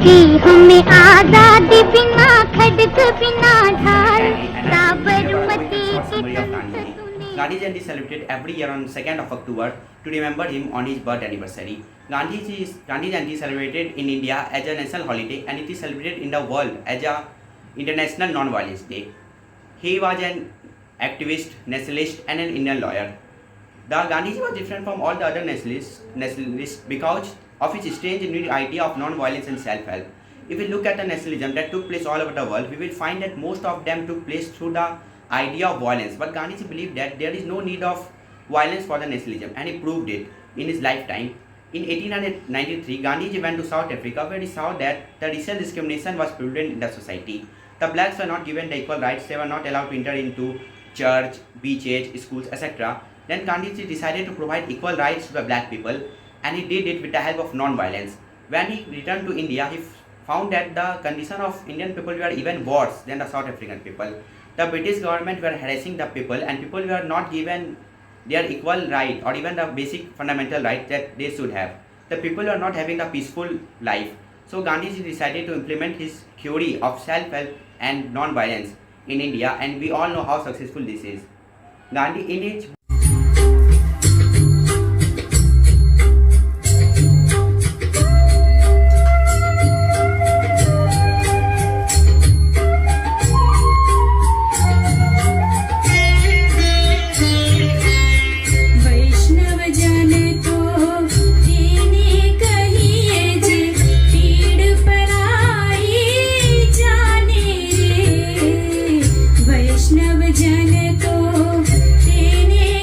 थी हमें आजादी बिना खड़क बिना ढाल साबरमती के Gandhi Jayanti is celebrated every year on 2nd of October to remember him on his birth anniversary. Gandhi Jayanti is celebrated in India as a national holiday and it is celebrated in the world as a International Non-Violence Day. He was an activist, nationalist and an Indian lawyer. The Gandhiji was different from all the other nationalists because of his strange new idea of non-violence and self-help. If we look at the nationalism that took place all over the world, we will find that most of them took place through the idea of violence. But Gandhiji believed that there is no need of violence for the nationalism, and he proved it in his lifetime. In 1893, Gandhiji went to South Africa where he saw that the racial discrimination was prevalent in the society. The blacks were not given the equal rights, they were not allowed to enter into church, beaches, schools, etc. Then Gandhiji decided to provide equal rights to the black people, and he did it with the help of non-violence. When he returned to India, he found that the condition of Indian people were even worse than the South African people. The British government were harassing the people, and people were not given their equal right or even the basic fundamental right that they should have. The people were not having a peaceful life. So Gandhiji decided to implement his theory of self-help and non-violence in India, and we all know how successful this is. Gandhi in his वैष्णव जन तो तेने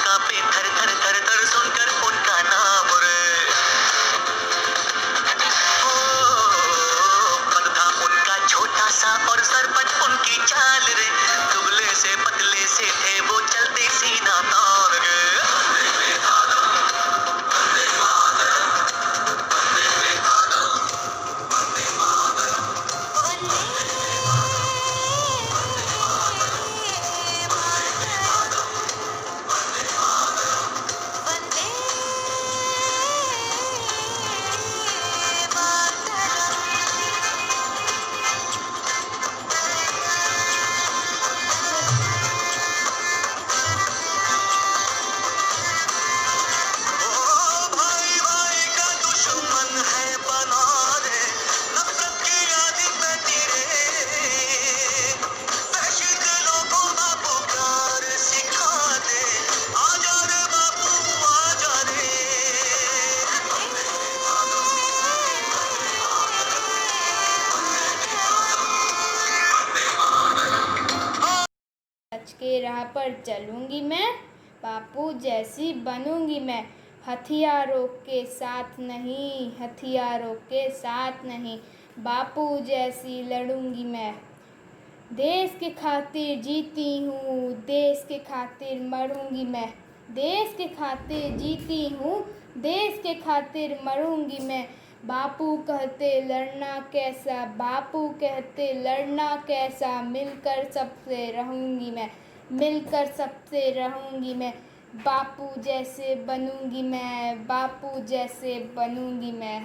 कांपे थर थर थर थर सुनकर उनका नाम रे। ओ पद था उनका छोटा सा और सरपंच उनकी चाल रे। दुबले से पतले से थे वो चलते सीना तान गे। सच के राह पर चलूंगी मैं, बापू जैसी बनूंगी मैं। हथियारों के साथ नहीं, हथियारों के साथ नहीं, बापू जैसी लड़ूंगी मैं। देश के खातिर जीती हूँ, देश के खातिर मरूंगी मैं। देश के खातिर जीती हूँ, देश के खातिर मरूंगी मैं। बापू कहते लड़ना कैसा, बापू कहते लड़ना कैसा, मिलकर सबसे रहूंगी मैं, मिलकर सबसे रहूंगी मैं। बापू जैसे बनूंगी मैं, बापू जैसे बनूंगी मैं।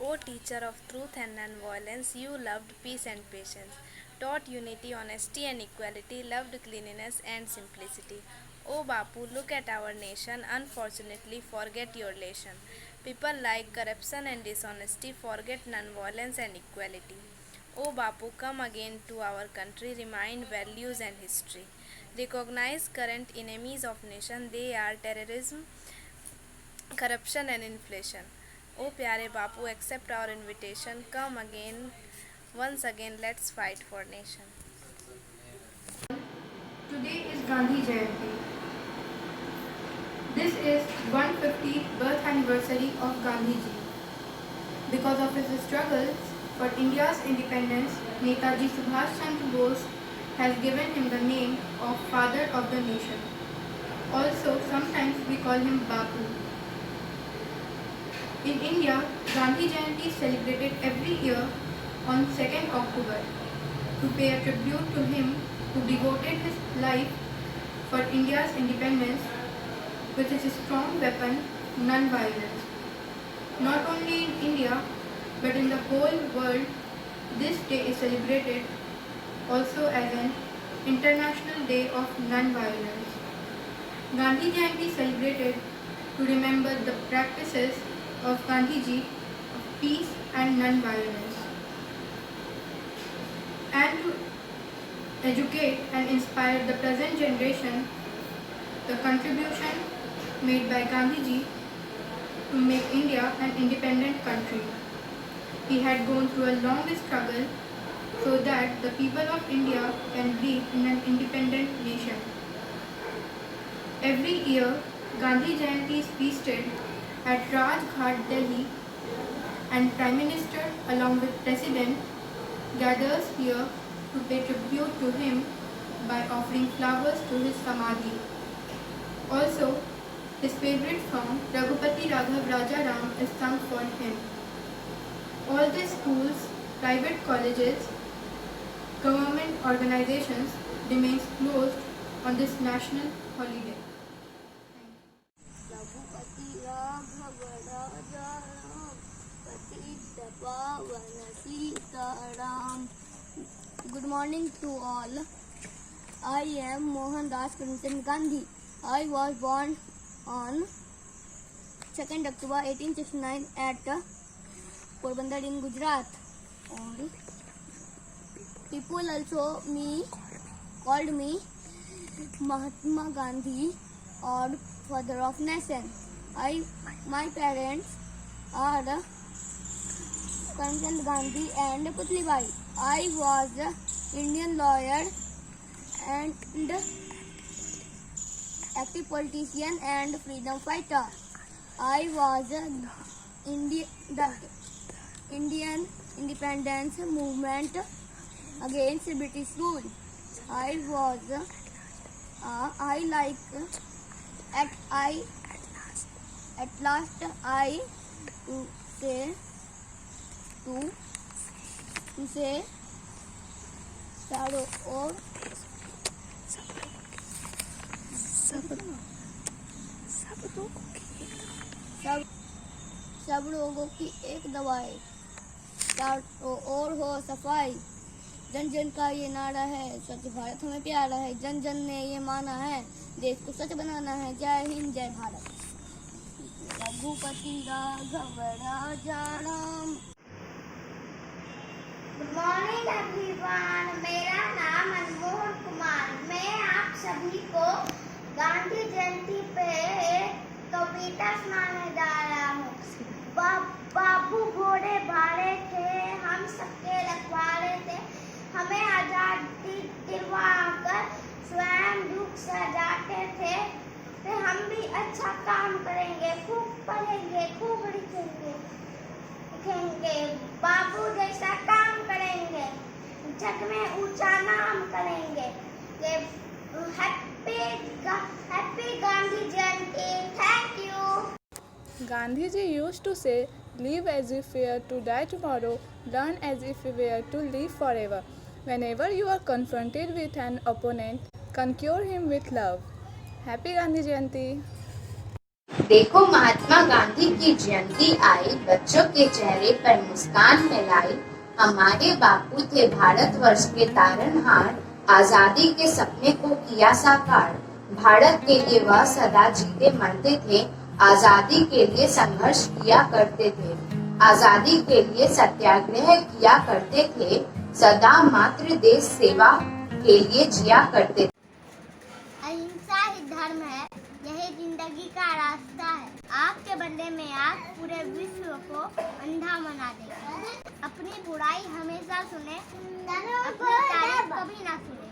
O teacher of truth and non-violence, you loved peace and patience, taught unity, honesty and equality, loved cleanliness and simplicity. O Bapu, look at our nation, unfortunately forget your lesson. People like corruption and dishonesty, forget non-violence and equality. O Bapu, come again to our country, remind values and history. Recognize current enemies of nation, they are terrorism, corruption and inflation. O प्यारे बापू, accept our invitation, come again, once again, let's fight for nation. Today is Gandhi Jayanti. This is 150th birth anniversary of Gandhi ji. Because of his struggles for India's independence, Netaji Subhash Chandra Bose has given him the name of Father of the Nation. Also, sometimes we call him Bapu. In India, Gandhi Jayanti is celebrated every year on 2nd October to pay a tribute to him who devoted his life for India's independence with its strong weapon, non-violence. Not only in India, but in the whole world, this day is celebrated also as an International Day of Non-Violence. Gandhi Jayanti is celebrated to remember the practices of Gandhiji of peace and non-violence, and to educate and inspire the present generation the contribution made by Gandhiji to make India an independent country. He had gone through a long struggle so that the people of India can live in an independent nation. Every year, Gandhi Jayanti is feasted at Raj Ghat, Delhi, and Prime Minister along with President gathers here to pay tribute to him by offering flowers to his samadhi. Also, his favorite song Raghupati Raghav Raja Ram is sung for him. All the schools, private colleges, government organizations remains closed on this national holiday. Raghupati Raghav राजा राम पतित पावन Sitaram. Good morning to all. I am Mohandas Karamchand Gandhi. I was born on 2nd October 1869 at Porbandar in Gujarat. And people also called me Mahatma Gandhi or Father of Nation. My parents are Karamchand Gandhi and Putli Bai. I was an Indian lawyer and active politician and freedom fighter. I was the Indian independence movement against British rule. I at last I to say चारों ओर सब लोगों की एक दवाई, चारों ओर हो सफाई। जन जन का ये नारा है, स्वच्छ भारत हमें प्यारा है। जन जन ने ये माना है, देश को स्वच्छ बनाना है। जय हिंद जय भारत। रघुपति राघव राजा राम। गुड मॉर्निंग एवरीवन, मेरा नाम अनमोल कुमार। मैं आप सभी को गांधी जयंती पे कविता सुनाने जा रहा हूँ। बाबू घोड़े भाड़े थे, हम सबके रखवाले थे। हमें आजादी दिलवाकर स्वयं युग सजाते थे। फिर हम भी अच्छा काम करेंगे, खूब पढ़ेंगे, खूब लिखेंगे, बाबू जैसा काम करेंगे, जग में ऊंचा नाम करेंगे। Happy Gandhi Jayanti. Thank you. Gandhiji used to say, live as if we were to die tomorrow, learn as if we were to live forever. Whenever you are confronted with an opponent, conquer him with love. Happy Gandhi Jayanti! देखो महात्मा गांधी की जयंती आई, बच्चों के चेहरे पर मुस्कान में लाई। हमारे बापू थे भारतवर्ष के तारनहार, आजादी के सपने को किया साकार। भारत के लिए वह सदा जीते मरते थे, आजादी के लिए संघर्ष किया करते थे, आजादी के लिए सत्याग्रह किया करते थे, सदा मात्र देश सेवा के लिए जिया करते थे। अहिंसा ही धर्म है, यही जिंदगी का रास्ता है। आग के बदले में आग पूरे विश्व को अंधा बना देगी। अपनी बुराई हमेशा सुने, अपनी तारीफ कभी ना सुने।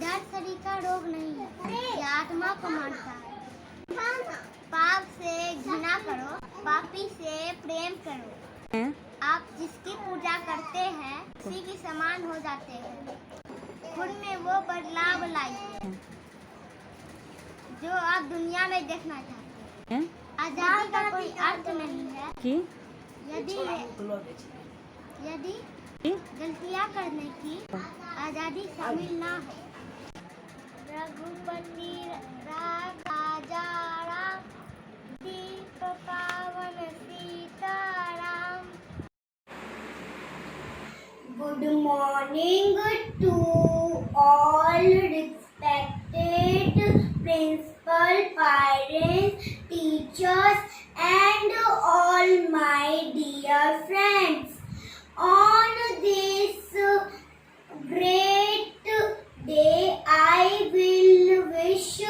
डर शरीर का रोग नहीं है, ये आत्मा को मारता है। पाप से घृणा करो, पापी से प्रेम करो। आप जिसकी पूजा करते हैं उसी के समान हो जाते हैं। खुद में वो बदलाव लाइए जो आप दुनिया में देखना चाहते हैं। आजादी का कोई अर्थ नहीं है कि यदि गलतियां करने की आजादी शामिल ना हो। रघुपति राजा राम, दीप पावन Sitaram. Good morning to all respected principal, parents, teachers and all my dear friends. On this great day I will wish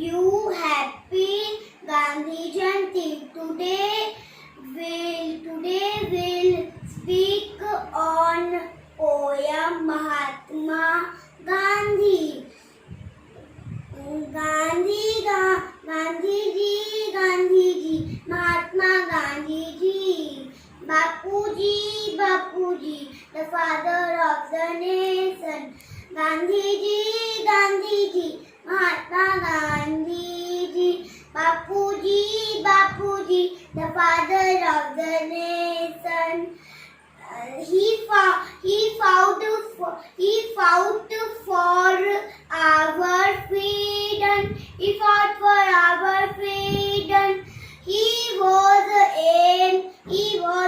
you happy Gandhi Jayanti. Today will speak on poem Mahatma Gandhi. Gandhi ji, Mahatma Gandhi ji, Bapu ji, the father of the nation. Gandhi ji, Mahatma Gandhi ji, Bapu ji, the father of the nation. He fought for our freedom. He fought for our freedom. He was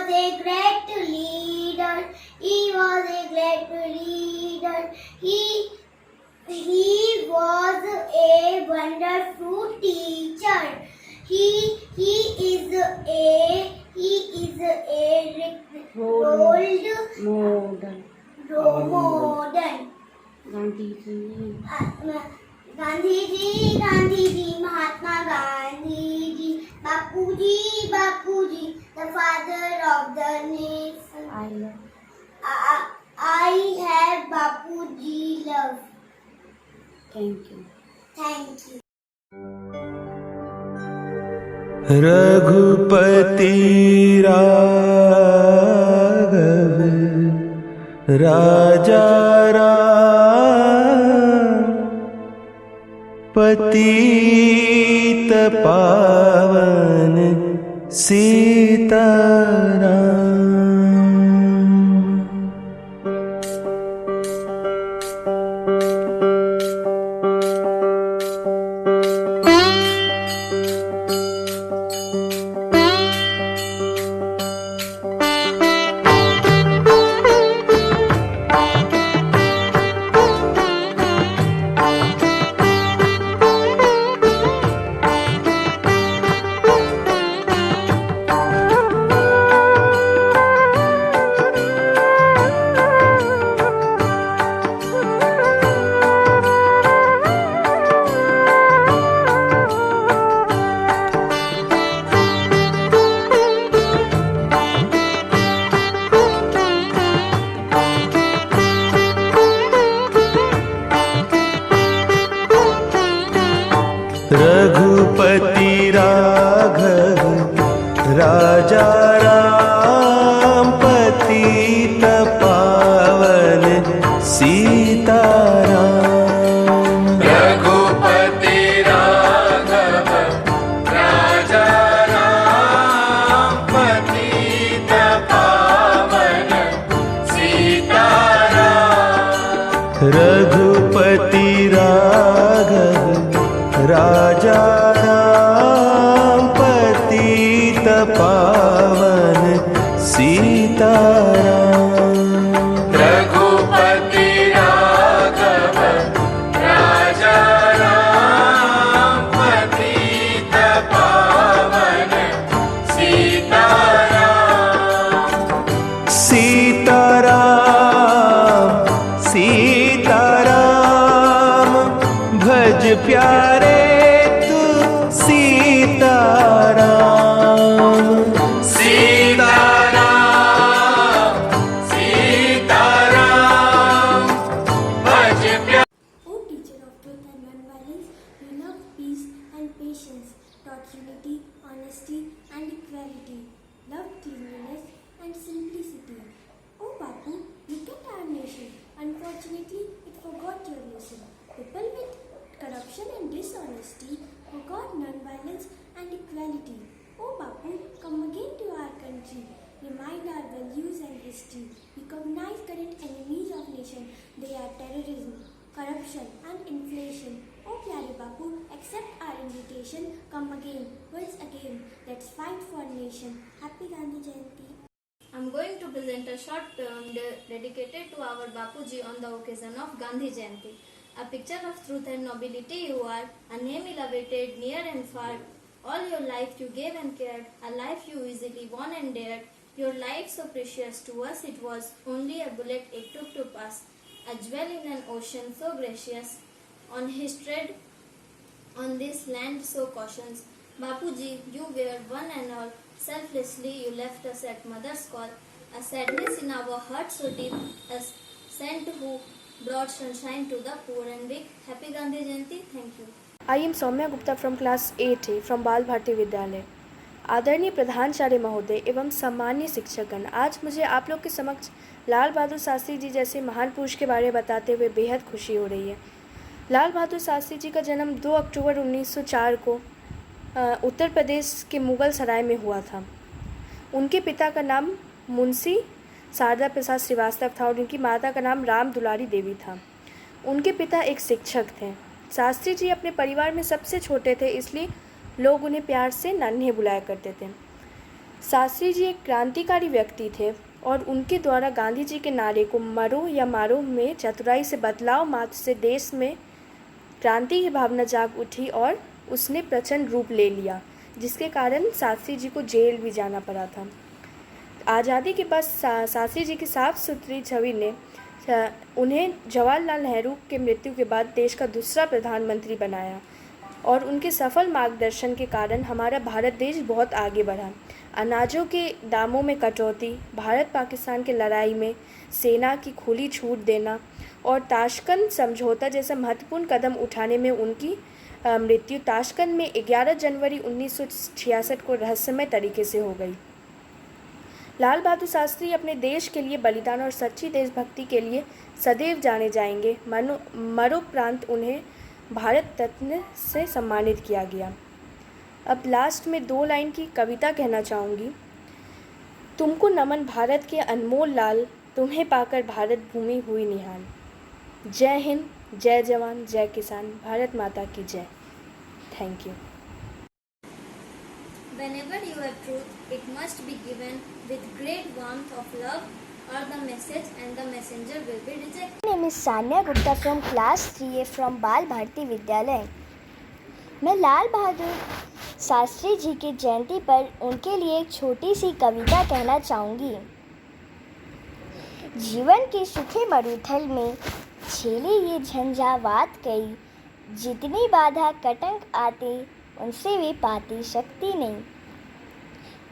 a great leader. He was a great leader. He was a wonderful teacher. He is a role model. Gandhi ji, Mahatma Gandhi ji, Bapu ji, the father of the nation. I have Bapuji love. Thank you. Thank you. Raghupati Raghav राजा राम पतित पावन सीताराम। रघुपति राघव राजा राम पतित पावन सीताराम। रघुपति राघव राजा राम पतित पावन सीताराम। रघुपति राघव राजा राम पतित पावन सीताराम। रघुपति राघव राजा राम पतित पावन सीताराम। सीताराम सीताराम भज प्यारे तू सीताराम। सीताराम सीताराम भज प्यारे। O teacher of truth and non-violence, you love peace and patience, taught unity, honesty and equality, loved cleanliness and simplicity. Oh Bapu, look at our nation. Unfortunately, it forgot your lesson. People with corruption and dishonesty forgot non-violence and equality. Oh Bapu, come again to our country. Remind our values and history. Recognize current enemies of nation. They are terrorism, corruption and inflation. Oh Pyare Bapu, accept our invitation. Come again, once again. Let's fight for nation. Happy Gandhi Jayanti. I'm going to present a short poem dedicated to our Bapuji on the occasion of Gandhi Jayanti. A picture of truth and nobility you are, a name elevated near and far. All your life you gave and cared, a life you easily won and dared. Your life so precious to us it was, only a bullet it took to pass. A jewel in an ocean so gracious, on his tread on this land so cautious. Bapuji, you were one and all, selflessly you left us at mother's call. A sadness in our hearts so deep, a saint who brought sunshine to the poor and weak. Happy Gandhi Jayanti. Thank you. I am Soumya Gupta from class 8A from बाल भारती विद्यालय। आदरणीय प्रधानाचार्य महोदय एवं सम्मानीय शिक्षकगण, आज मुझे आप लोग के समक्ष लाल बहादुर शास्त्री जी जैसे महान पुरुष के बारे में बताते हुए बेहद खुशी हो रही है। लाल बहादुर शास्त्री जी का जन्म 2 अक्टूबर 1904 को उत्तर प्रदेश के मुगल सराय में हुआ था। उनके पिता का नाम मुंशी शारदा प्रसाद श्रीवास्तव था और उनकी माता का नाम राम दुलारी देवी था। उनके पिता एक शिक्षक थे। शास्त्री जी अपने परिवार में सबसे छोटे थे, इसलिए लोग उन्हें प्यार से नन्हे बुलाया करते थे। शास्त्री जी एक क्रांतिकारी व्यक्ति थे और उनके द्वारा गांधी जी के नारे को मरो या मारो में चतुराई से बदलाव मात्र से देश में क्रांति की भावना जाग उठी और उसने प्रचंड रूप ले लिया, जिसके कारण शास्त्री जी को जेल भी जाना पड़ा था। आज़ादी के बाद शास्त्री जी की साफ सुथरी छवि ने उन्हें जवाहरलाल नेहरू के मृत्यु के बाद देश का दूसरा प्रधानमंत्री बनाया। और उनके सफल मार्गदर्शन के कारण हमारा भारत देश बहुत आगे बढ़ा। अनाजों के दामों में कटौती, भारत पाकिस्तान की लड़ाई में सेना की खुली छूट देना और ताशकंद समझौता जैसा महत्वपूर्ण कदम उठाने में उनकी मृत्यु ताशकंद में 11 जनवरी 1966 को रहस्यमय तरीके से हो गई। लाल बहादुर शास्त्री अपने देश के लिए बलिदान और सच्ची देशभक्ति के लिए सदैव जाने जाएंगे। मरणोपरांत उन्हें भारत रत्न से सम्मानित किया गया। अब लास्ट में 2 लाइन की कविता कहना चाहूँगी। तुमको नमन भारत के अनमोल लाल, तुम्हें पाकर भारत भूमि हुई निहाल। जय हिंद, जय जवान, जय किसान, भारत माता की जय। Thank you. Whenever you have truth, it must be given with great warmth of love, or the message and the messenger will be rejected. My name is Sanya Gupta from class 3A from बाल भारती विद्यालय। मैं लाल बहादुर शास्त्री जी की जयंती पर उनके लिए एक छोटी सी कविता कहना चाहूँगी। जीवन के सूखे मरुथल में झेली ये झंझावात कई, जितनी बाधा कटंक आती उनसे वे पाती शक्ति नहीं।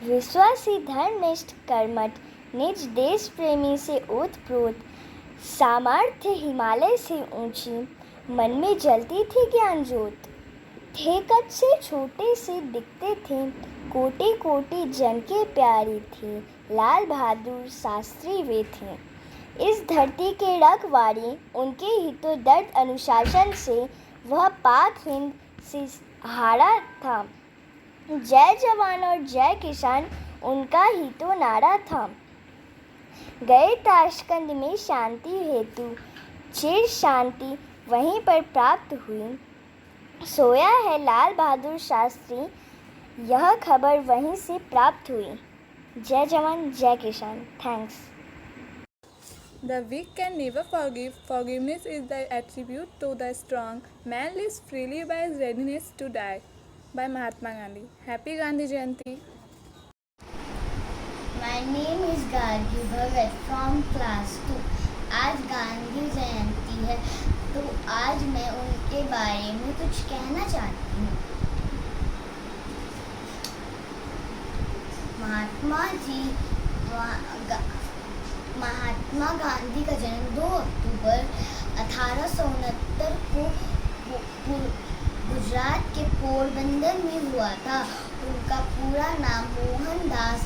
विश्वासी धर्मनिष्ठ कर्मठ निज देश प्रेमी से ओतप्रोत, सामर्थ्य हिमालय से ऊंची, मन में जलती थी ज्ञान ज्योत। थे कद से छोटे से दिखते थे, कोटि कोटि जन के प्यारी थी, लाल बहादुर शास्त्री वे थे। इस धरती के रखवारी उनके हितों दर्द अनुशासन से वह पाक हिंद से हारा था। जय जवान और जय किसान उनका ही तो नारा था। गए ताशकंद में शांति हेतु, चिर शांति वहीं पर प्राप्त हुई। सोया है लाल बहादुर शास्त्री, यह खबर वहीं से प्राप्त हुई। जय जवान, जय किसान। Thanks. The weak can never forgive. Forgiveness is the attribute to the strong. Man lives freely by his readiness to die. By Mahatma Gandhi. Happy Gandhi Jayanti. My name is Gargi Bhagat from class 2. आज गांधी जयंती है तो आज मैं उनके बारे में कुछ कहना चाहती हूँ। महात्मा गांधी का जन्म 2 अक्टूबर 1869 को गुजरात के पोरबंदर में हुआ था। उनका पूरा नाम मोहनदास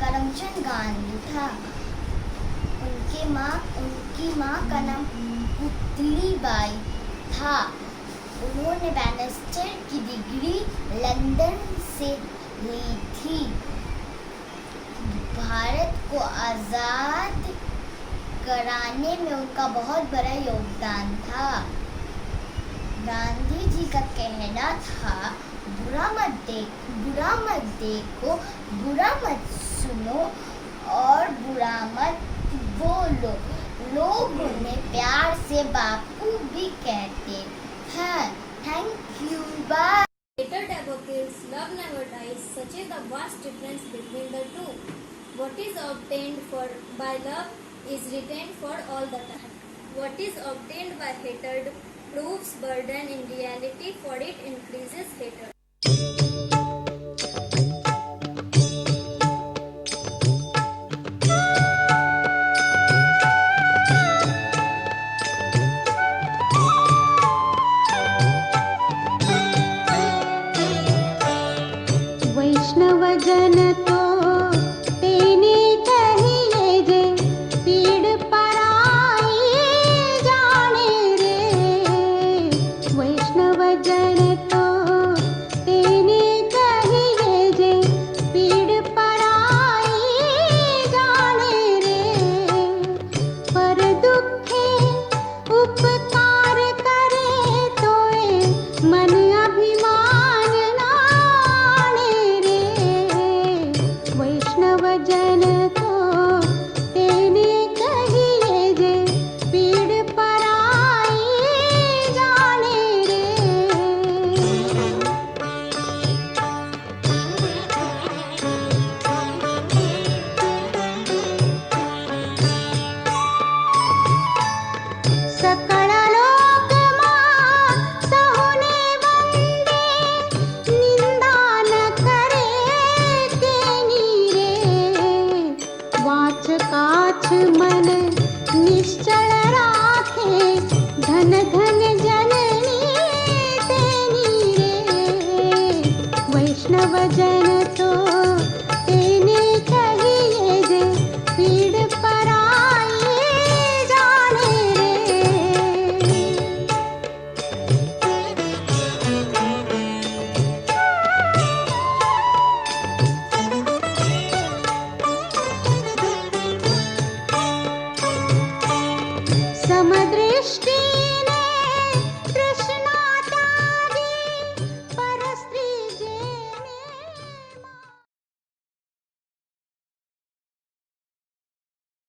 करमचंद गांधी था। उनकी माँ का नाम पुतलीबाई था। उन्होंने बैरिस्टर की डिग्री लंदन से ली थी। भारत को आज़ाद कराने में उनका बहुत बड़ा योगदान था। गांधी जी का कहना था, बुरा मत देखो, बुरा मत सुनो और बुरा मत बोलो। लोग उन्हें प्यार से बापू भी कहते हैं। Thank you, bye. Hatred ever kills, love never dies. Such is the vast difference between the two. What is obtained by love is retained for all the time. What is obtained by hatred proves burden in reality, for it increases hatred. वैष्णव जन तो तेने कहिए रे, पीड़ पराई जाने रे। वैष्णव जन तो भजन